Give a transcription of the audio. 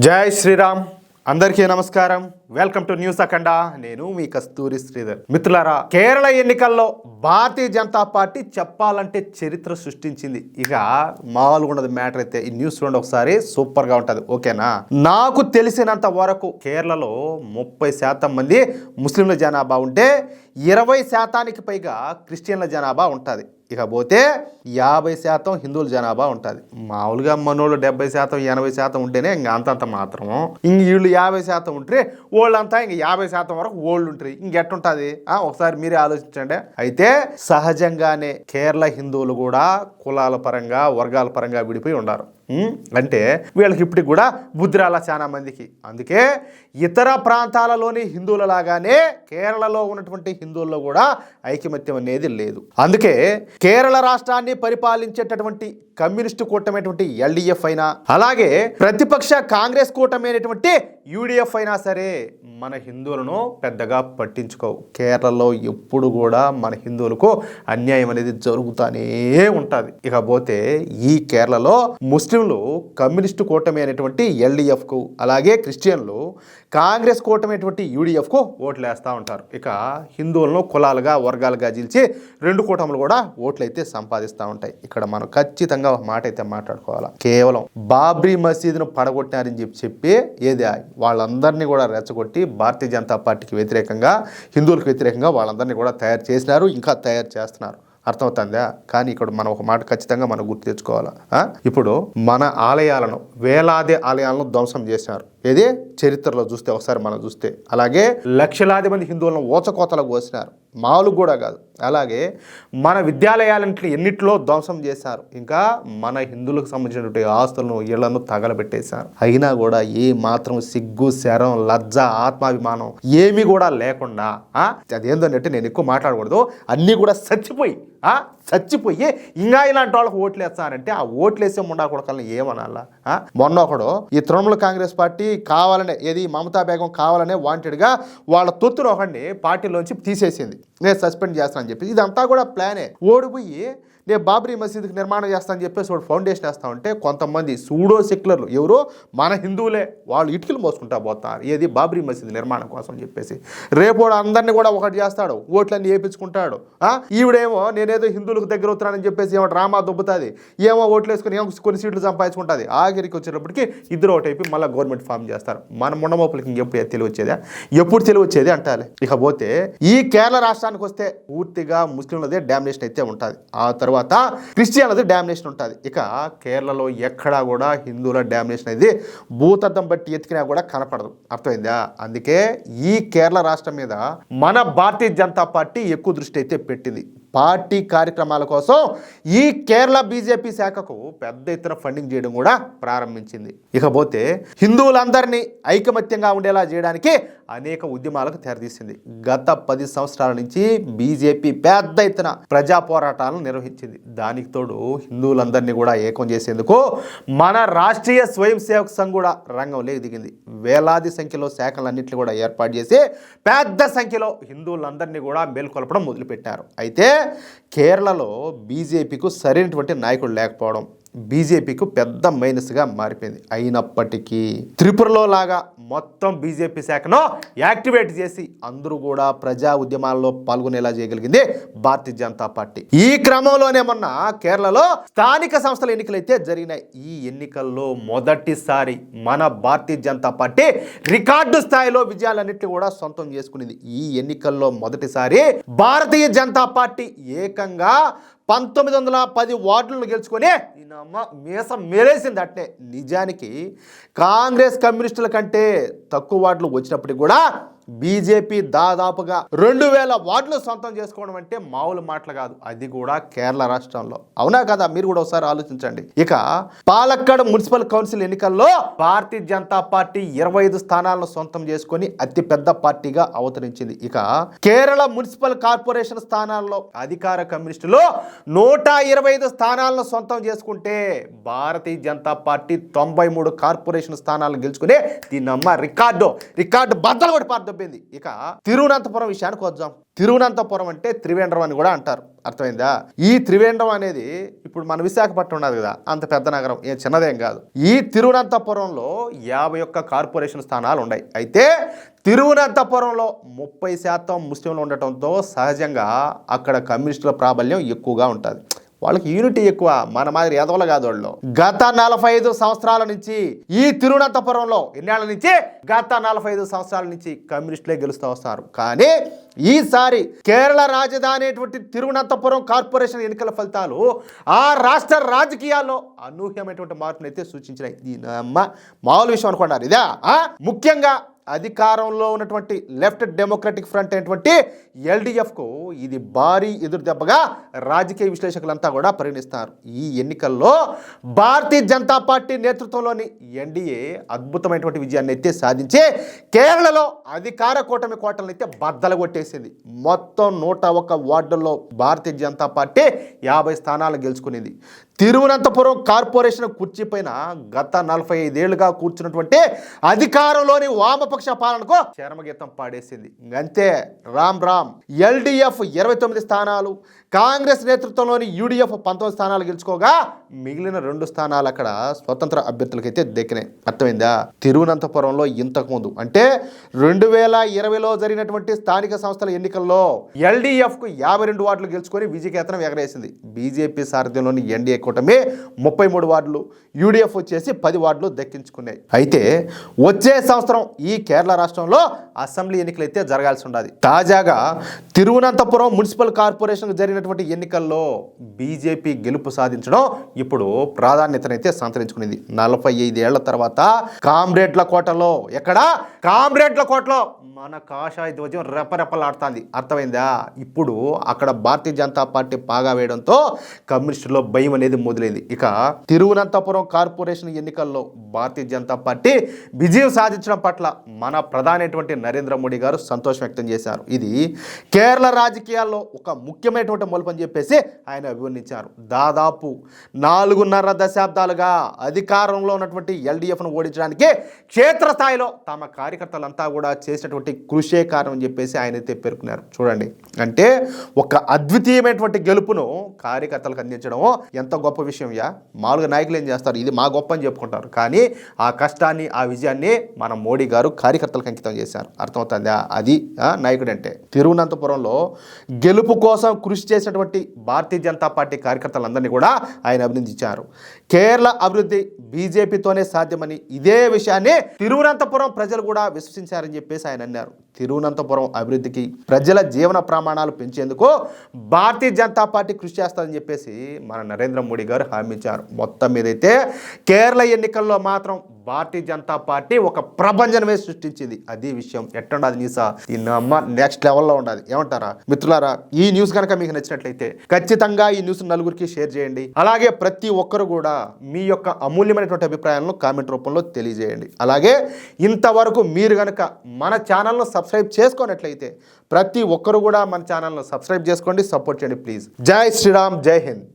జై శ్రీరామ్. అందరికీ నమస్కారం. వెల్కమ్ టు న్యూస్ అఖండ. నేను మీ కస్తూరి శ్రీధర్. మిత్రులారా, కేరళ ఎన్నికల్లో భారతీయ జనతా పార్టీ చెప్పాలంటే చరిత్ర సృష్టించింది. ఇక మామూలుగా ఉండదు మ్యాటర్ అయితే. ఈ న్యూస్ చూడండి ఒకసారి, సూపర్ గా ఉంటది. ఓకేనా? నాకు తెలిసినంత వరకు కేరళలో 30% మంది ముస్లింల జనాభా ఉంటే 20% పైగా క్రిస్టియన్ల జనాభా ఉంటుంది. ఇకపోతే 50% హిందువుల జనాభా ఉంటుంది. మామూలుగా మనోళ్ళు 70% 80% ఉంటేనే ఇంకా అంతంత మాత్రం. ఇంక వీళ్ళు 50% ఉంటే వాళ్ళంతా ఇంక 50% వరకు ఓళ్ళు ఉంటారు. ఇంకెట్టుంటుంది ఒకసారి మీరే ఆలోచించండి. అయితే సహజంగానే కేరళ హిందువులు కూడా కులాల పరంగా వర్గాల పరంగా విడిపోయి ఉన్నారు. అంటే వీళ్ళకి ఇప్పటికి కూడా బుద్ధి రాలా చాలా మందికి. అందుకే ఇతర ప్రాంతాలలోని హిందువుల లాగానే కేరళలో ఉన్నటువంటి హిందువుల్లో కూడా ఐకమత్యం అనేది లేదు. అందుకే కేరళ రాష్ట్రాన్ని పరిపాలించేటటువంటి కమ్యూనిస్టు కూటమైనటువంటి ఎల్డిఎఫ్ అయినా, అలాగే ప్రతిపక్ష కాంగ్రెస్ కూటమైనటువంటి యూడిఎఫ్ అయినా సరే మన హిందువులను పెద్దగా పట్టించుకోవు. కేరళలో ఎప్పుడు కూడా మన హిందువులకు అన్యాయం అనేది జరుగుతూనే ఉంటుంది. ఇకపోతే ఈ కేరళలో ముస్లింలు కమ్యూనిస్టు కూటమి అనేటువంటి ఎల్డిఎఫ్కు, అలాగే క్రిస్టియన్లు కాంగ్రెస్ కూటమైనటువంటి యూడిఎఫ్కు ఓట్లు వేస్తూ ఉంటారు. ఇక హిందువులను కులాలుగా వర్గాలుగా చీల్చి రెండు కూటములు కూడా ఓట్లు అయితే సంపాదిస్తూ ఉంటాయి. ఇక్కడ మనం ఖచ్చితంగా ఒక మాట అయితే మాట్లాడుకోవాలా. కేవలం బాబ్రీ మసీదును పడగొట్టినారని చెప్పి ఏది వాళ్ళందరినీ కూడా రెచ్చగొట్టి భారతీయ జనతా పార్టీకి వ్యతిరేకంగా, హిందువులకు వ్యతిరేకంగా వాళ్ళందరినీ కూడా తయారు చేసినారు, ఇంకా తయారు చేస్తున్నారు. అర్థమవుతుందా? కానీ ఇక్కడ మనం ఒక మాట ఖచ్చితంగా మనం గుర్తు తెచ్చుకోవాలా. ఇప్పుడు మన ఆలయాలను, వేలాది ఆలయాలను ధ్వంసం చేసినారు. ఏది చరిత్రలో చూస్తే ఒకసారి మనం చూస్తే, అలాగే లక్షలాది మంది హిందువులను ఓచకోతలకు కోసినారు. మామూలు కూడా కాదు. అలాగే మన విద్యాలయాలంటే ఎన్నిట్లో ధ్వంసం చేశారు. ఇంకా మన హిందువులకు సంబంధించినటువంటి ఆస్తులను, ఇళ్లను తగలబెట్టేశారు. అయినా కూడా ఏ మాత్రం సిగ్గు, శరం, లజ్జ, ఆత్మాభిమానం ఏమీ కూడా లేకుండా, అదేంటంటే నేను ఎక్కువ మాట్లాడకూడదు, అన్నీ కూడా చచ్చిపోయి ఇంకా ఇలాంటి వాళ్ళకి ఓట్లు వేస్తానంటే ఆ ఓట్లు వేసే ముండా కొడకల్ని ఏమనాలా? మొన్న ఒకడు ఈ తృణమూల కాంగ్రెస్ పార్టీ కావాలనే, ఏది మమతా బేగం కావాలనే వాంటెడ్గా వాళ్ళ తొత్తును ఒకడిని పార్టీలోంచి తీసేసింది. నేను సస్పెండ్ చేస్తానని చెప్పి ఇదంతా కూడా ప్లానే. ఓడిపోయి నేను బాబ్రీ మసీదుకి నిర్మాణం చేస్తానని చెప్పేసి వాడు ఫౌండేషన్ వేస్తా ఉంటే కొంతమంది సూడో సెక్యులర్లు, ఎవరో మన హిందువులే, వాళ్ళు ఇటుకలు మోసుకుంటా పోతారు. ఏది బాబ్రీ మసీదు నిర్మాణం కోసం చెప్పేసి. రేపు అందరినీ కూడా ఒకటి చేస్తాడు, ఓట్లన్నీ వేయించుకుంటాడు. ఈవిడేమో నేనేదో హిందువులకు దగ్గర అవుతున్నానని చెప్పేసి ఏమో డ్రామా దుబ్బుతుంది, ఏమో ఓట్లు వేసుకుని ఏమో కొన్ని సీట్లు సంపాదించుకుంటుంది. ఆఖరికి వచ్చేటప్పటికి ఇద్దరు ఒకటి అయిపోయి మళ్ళీ గవర్నమెంట్ ఫామ్ చేస్తారు. మన ముండమోపులకి ఇంకెప్పుడు తెలివి వచ్చేదా? ఎప్పుడు తెలివి వచ్చేది అంటాలి. ఇకపోతే ఈ కేరళ రాష్ట్రానికి వస్తే పూర్తిగా ముస్లింలదే డామినేషన్ అయితే ఉంటుంది. ఆ తర్వాత క్రిస్టియన్లది డామినేషన్ ఉంటుంది. ఇక కేరళలో ఎక్కడా కూడా హిందువుల డామినేషన్ అనేది భూతద్దం బట్టి ఎత్తికినా కూడా కనపడదు. అర్థమైందా? అందుకే ఈ కేరళ రాష్ట్రం మీద మన భారతీయ జనతా పార్టీ ఎక్కువ దృష్టి అయితే పెట్టింది. పార్టీ కార్యక్రమాల కోసం ఈ కేరళ బీజేపీ శాఖకు పెద్ద ఎత్తున ఫండింగ్ చేయడం కూడా ప్రారంభించింది. ఇకపోతే హిందువులందరినీ ఐకమత్యంగా ఉండేలా చేయడానికి అనేక ఉద్యమాలకు తెరదీసింది. గత 10 సంవత్సరాల నుంచి బీజేపీ పెద్ద ఎత్తున ప్రజా పోరాటాలను నిర్వహించింది. దానికి తోడు హిందువులందరినీ కూడా ఏకం చేసేందుకు మన రాష్ట్రీయ స్వయం సేవక్ సంఘ్ కూడా రంగంలోకి దిగింది. వేలాది సంఖ్యలో శాఖలన్నింటినీ కూడా ఏర్పాటు చేసి పెద్ద సంఖ్యలో హిందువులందరినీ కూడా మేల్కొల్పడం మొదలుపెట్టారు. అయితే కేరళలో బీజేపీకు సరైనటువంటి నాయకుడు లేకపోవడం బీజేపీకు పెద్ద మైనస్గా మారిపోయింది. అయినప్పటికీ త్రిపురలో లాగా మొత్తం బీజేపీ శాఖను యాక్టివేట్ చేసి అందరూ కూడా ప్రజా ఉద్యమాల్లో పాల్గొనేలా చేయగలిగింది భారతీయ జనతా పార్టీ. ఈ క్రమంలోనే మొన్న కేరళలో స్థానిక సంస్థల ఎన్నికలు అయితే జరిగినాయి. ఈ ఎన్నికల్లో మొదటిసారి మన భారతీయ జనతా పార్టీ రికార్డు స్థాయిలో విజయాలన్నింటినీ కూడా సొంతం చేసుకునేది. ఈ ఎన్నికల్లో మొదటిసారి భారతీయ జనతా పార్టీ ఏకంగా 1910 వార్డులను గెలుచుకొని మీసం మేరేసింది. అట్నే నిజానికి కాంగ్రెస్ కమ్యూనిస్టుల కంటే తక్కువ వార్డులు వచ్చినప్పటికీ కూడా బీజేపీ దాదాపుగా 2000 వార్డులు సొంతం చేసుకోవడం అంటే మామూలు మాటలు కాదు. అది కూడా కేరళ రాష్ట్రంలో. అవునా కదా? మీరు కూడా ఒకసారి ఆలోచించండి. ఇక పాలక్కడ్ మున్సిపల్ కౌన్సిల్ ఎన్నికల్లో భారతీయ జనతా పార్టీ 25 స్థానాలను సొంతం చేసుకొని అతిపెద్ద పార్టీగా అవతరించింది. ఇక కేరళ మున్సిపల్ కార్పొరేషన్ స్థానాల్లో అధికార కమ్యూనిస్టులు 125 స్థానాలను సొంతం చేసుకుంటే భారతీయ జనతా పార్టీ 93 కార్పొరేషన్ స్థానాలను గెలుచుకుని దీన్నమ్మ రికార్డు బద్దలు కూడా అయిపోయింది. ఇక తిరువనంతపురం విషయానికి వద్దాం. తిరువనంతపురం అంటే త్రివేంద్రం అని కూడా అంటారు, అర్థమైందా? ఈ త్రివేంద్రం అనేది ఇప్పుడు మన విశాఖపట్నం ఉన్నది కదా, అంత పెద్ద నగరం, ఏం చిన్నదేం కాదు. ఈ తిరువనంతపురంలో 51 కార్పొరేషన్ స్థానాలు ఉన్నాయి. అయితే తిరువనంతపురంలో 30% ముస్లింలు ఉండటంతో సహజంగా అక్కడ కమ్యూనిస్టుల ప్రాబల్యం ఎక్కువగా ఉంటుంది. వాళ్ళకి యూనిటీ ఎక్కువ, మన మాదిరి ఎదవలు కాదు వాళ్ళు. గత 45 సంవత్సరాల నుంచి ఈ తిరువనంతపురంలో ఎన్నేళ్ల నుంచి గత 45 సంవత్సరాల నుంచి కమ్యూనిస్టులే గెలుస్తూ వస్తారు. కానీ ఈసారి కేరళ రాజధాని అయినటువంటి తిరువనంతపురం కార్పొరేషన్ ఎన్నికల ఫలితాలు ఆ రాష్ట్ర రాజకీయాల్లో అనూహ్యమైనటువంటి మార్పును అయితే సూచించినాయి. దీనమ్మ మామూలు విషయం అనుకున్నారు ఇదా? ముఖ్యంగా అధికారంలో ఉన్నటువంటి లెఫ్ట్ డెమోక్రటిక్ ఫ్రంట్ అయినటువంటి ఎల్డిఎఫ్కు ఇది భారీ ఎదురు దెబ్బగా రాజకీయ విశ్లేషకులంతా కూడా పరిగణిస్తారు. ఈ ఎన్నికల్లో భారతీయ జనతా పార్టీ నేతృత్వంలోని ఎన్డీఏ అద్భుతమైనటువంటి విజయాన్ని అయితే సాధించి కేరళలో అధికార కూటమి కోటలను అయితే బద్దలు కొట్టేసింది. మొత్తం 101 వార్డుల్లో భారతీయ జనతా పార్టీ 50 స్థానాలు గెలుచుకునింది. తిరువనంతపురం కార్పొరేషన్ కుర్చీపైన గత 45 ఏళ్లుగా కూర్చున్నటువంటి అధికారంలోని వామపక్ష పాలనకు చరమగీతం పాడేసింది. అంతే, రామ్ రామ్. ఎల్డిఎఫ్ 29 స్థానాలు, కాంగ్రెస్ నేతృత్వంలోని యూడిఎఫ్ 19 స్థానాలు గెలుచుకోగా మిగిలిన 2 స్థానాలు అక్కడ స్వతంత్ర అభ్యర్థులకైతే దక్కినాయి. అర్థమైందా? తిరువనంతపురంలో ఇంతకుముందు అంటే 2020లో జరిగినటువంటి స్థానిక సంస్థల ఎన్నికల్లో ఎల్డిఎఫ్కు 52 వార్డులు గెలుచుకొని విజయకేతనం ఎగరేసింది. బీజేపీ సారథ్యంలోని ఎన్డీఏ కూటమి 33 వార్డులు, యూడిఎఫ్ వచ్చేసి 10 వార్డులు దక్కించుకున్నాయి. అయితే వచ్చే సంవత్సరం ఈ కేరళ రాష్ట్రంలో అసెంబ్లీ ఎన్నికలు అయితే జరగాల్సి ఉన్నది. తాజాగా తిరువనంతపురం మున్సిపల్ కార్పొరేషన్కు జరిగినటువంటి ఎన్నికల్లో బీజేపీ గెలుపు సాధించడం ఇప్పుడు ప్రాధాన్యతనైతే సంతరించుకునేది. 45 ఏళ్ల తర్వాత కామ్రేడ్ల కోటలో, ఎక్కడ కామ్రేడ్ల కోటలో మన కాషాయ ధ్వజం రెపరెపలాడుతుంది. అర్థమైందా? ఇప్పుడు అక్కడ భారతీయ జనతా పార్టీ పాగా వేయడంతో కమ్యూనిస్టుల్లో భయం అనేది మొదలైంది. ఇక తిరువనంతపురం కార్పొరేషన్ ఎన్నికల్లో భారతీయ జనతా పార్టీ విజయం సాధించడం పట్ల మన ప్రధానమైనటువంటి నరేంద్ర మోడీ గారు సంతోషం వ్యక్తం చేశారు. ఇది కేరళ రాజకీయాల్లో ఒక ముఖ్యమైనటువంటి మలుపు అని చెప్పేసి ఆయన అభివర్ణించారు. దాదాపు 4.5 దశాబ్దాలుగా అధికారంలో ఉన్నటువంటి ఎల్డిఎఫ్ను ఓడించడానికి క్షేత్రస్థాయిలో తమ కార్యకర్తలంతా కూడా చేసినటువంటి కృషే కారణం అని చెప్పేసి ఆయన అయితే పేర్కొన్నారు. చూడండి, అంటే ఒక అద్వితీయమైనటువంటి గెలుపును కార్యకర్తలకు అందించడం ఎంత గొప్ప విషయం. మామూలుగా నాయకులు ఏం చేస్తారు, ఇది మా గొప్ప అని చెప్పుకుంటారు. కానీ ఆ కష్టాన్ని, ఆ విజయాన్ని మన మోడీ గారు కార్యకర్తలకు అంకితం చేశారు. అర్థమవుతుందా? అది నాయకుడు అంటే. తిరువనంతపురంలో గెలుపు కోసం కృషి చేసినటువంటి భారతీయ జనతా పార్టీ కార్యకర్తలందరినీ కూడా ఆయన అభినందించారు. కేరళ అభివృద్ధి బీజేపీతోనే సాధ్యమని, ఇదే విషయాన్ని తిరువనంతపురం ప్రజలు కూడా విశ్వసించారని చెప్పేసి ఆయన అన్నారు. తిరువనంతపురం అభివృద్ధికి, ప్రజల జీవన ప్రమాణాలు పెంచేందుకు భారతీయ జనతా పార్టీ కృషి చేస్తారని చెప్పేసి మన నరేంద్ర మోడీ గారు హామీ ఇచ్చారు. మొత్తం మీదైతే కేరళ ఎన్నికల్లో మాత్రం భారతీయ జనతా పార్టీ ఒక ప్రభంజనమే సృష్టించింది. అది విషయం. ఎట్టుండదు న్యూసా, ఈ అమ్మ నెక్స్ట్ లెవెల్లో ఉండాలి. ఏమంటారా మిత్రులారా? ఈ న్యూస్ కనుక మీకు నచ్చినట్లయితే ఖచ్చితంగా ఈ న్యూస్ నలుగురికి షేర్ చేయండి. అలాగే ప్రతి ఒక్కరు కూడా మీ యొక్క అమూల్యమైనటువంటి అభిప్రాయాలను కామెంట్ రూపంలో తెలియజేయండి. అలాగే ఇంతవరకు మీరు కనుక మన ఛానల్ను సబ్స్క్రైబ్ చేసుకున్నట్లయితే ప్రతి ఒక్కరు కూడా మన ఛానల్ను సబ్స్క్రైబ్ చేసుకోండి, సపోర్ట్ చేయండి ప్లీజ్. జై శ్రీరామ్, జై హింద్.